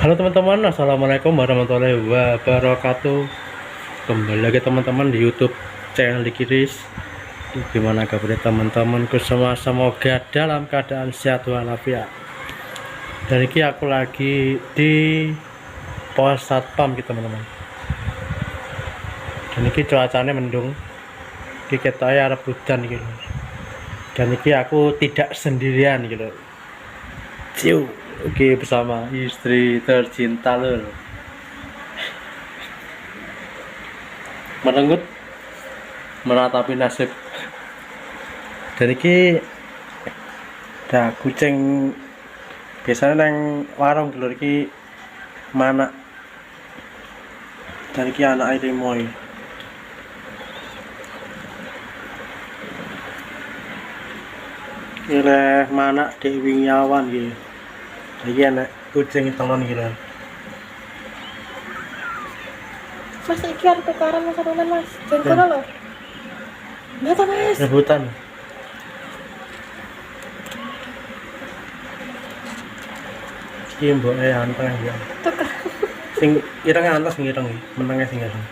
Halo teman-teman, assalamualaikum warahmatullahi wabarakatuh. Kembali lagi teman-teman di YouTube channel Dikiris. Gimana kabar teman-temanku semua? Semoga dalam keadaan sehat walafiat. Dan ini aku lagi di pos satpam gitu teman-teman. Dan ini cuacanya mendung. Ini kita arep hujan gitu. Dan ini aku tidak sendirian gitu. Ciu. Oke, bersama istri tercinta lur. Merenggut meratapi nasib. Dan ini dah kucing biasanya nang warung dulur iki mana. Dan iki anak limoy. Ileh mana dek wingi awan iki. Iki anak kucing telon iki lho. Mas, iki arep tukaran Mas Arunan Mas. Jengkono lho. Mata Mas. Rebutan. Iki mboke anteng ya. Tukar. Sing ireng antas sing ireng iki, menenge sing ireng.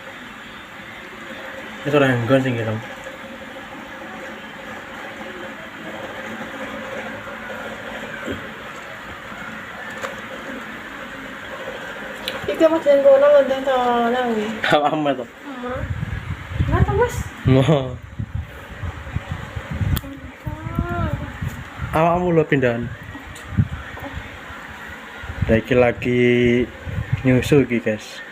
Wis ora nggon sing ireng. Iki Mas jengkono lho ndang tolong iki. Awakmu to. Mata Mas. Mo. Awakmu lho pindahan. Nah, iki lagi nyusu iki, guys.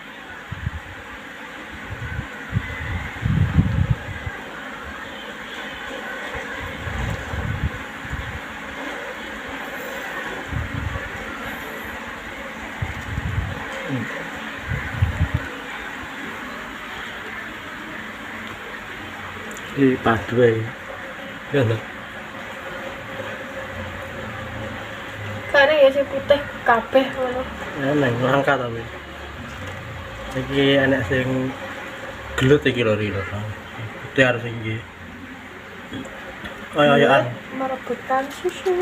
Di padu ae. Ya lho. Kare ya si putih kabeh ngono. Neng ngangkat tapi. Iki enek sing gelut iki lho iki lho. Putih harus iki. Ayo-ayoan. Merebutkan susu.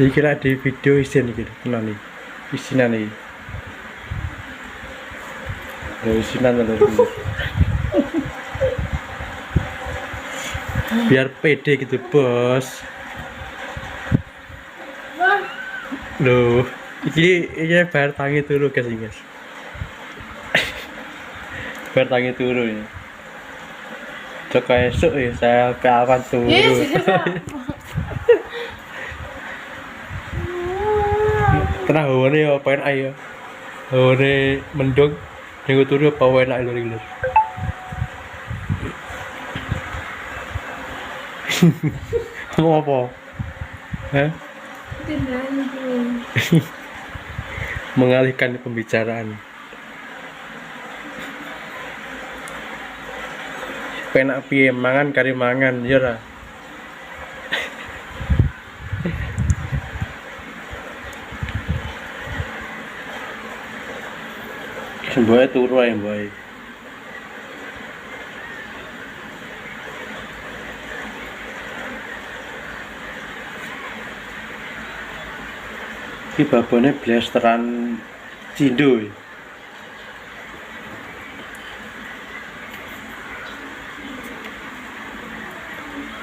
Iki kira di video isin iki tenan iki. Isinan iki. Ya isinan lho. Biar pede gitu, Bos. Wah, Loh, iki bayar tangi turu guys iki, guys. Bayar tangi turu ini. Joko esuk ya saya kawan turu. yes. Tenang hawane ya pengen ayo. Hawane mendung ning turu apa wae enak lho iki. Ngomong apa? Hah? Tindakan iki. Mengalihkan pembicaraan. Penak piye mangan kari mangan ya ora. Semboe turu ae mboe. Iki babone blasteran cindo.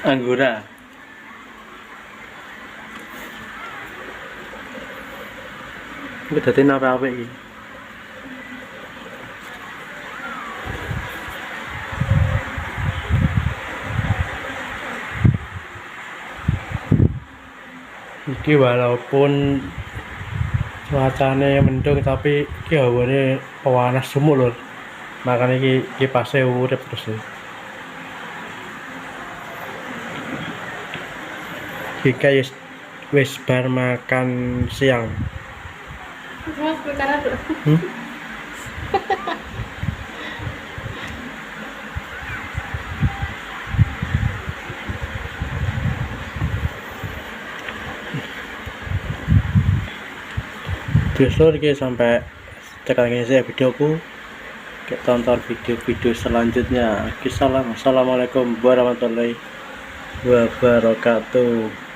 Anggora. Iki dadi apik iki. Iki walaupun cuacanya mendung tapi iki hawane panas sumuk lho. Makanya iki kipase urip terus. Iki wis bar makan siang. Mas perkara tuh. Biasa iki sampai tekan ngisi videoku. Kita tonton video-video selanjutnya. Assalamualaikum warahmatullahi wabarakatuh.